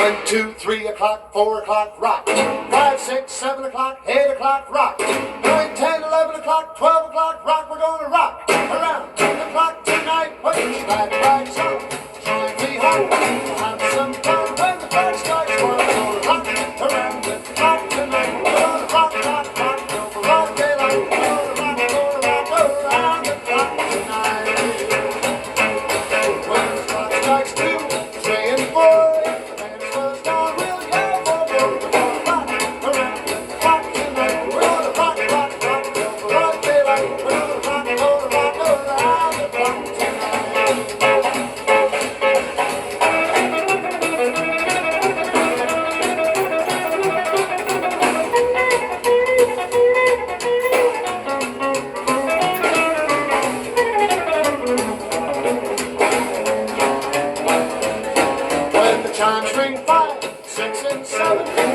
1, 2, 3 o'clock, 4 o'clock, rock. 5, 6, 7 o'clock, 8 o'clock, rock. 9, 10, 11 o'clock, 12 o'clock, rock. We're gonna rock around the clock tonight. Put your glad rags on, join me home. Have some fun when the clock strikes 1. We're gonna rock around the clock tonight. We're gonna rock, rock, rock till the broad daylight. We're gonna rock around the clock tonight. When the clock strikes 2, 3 and 4. Chimes ring 5, 6 and 7.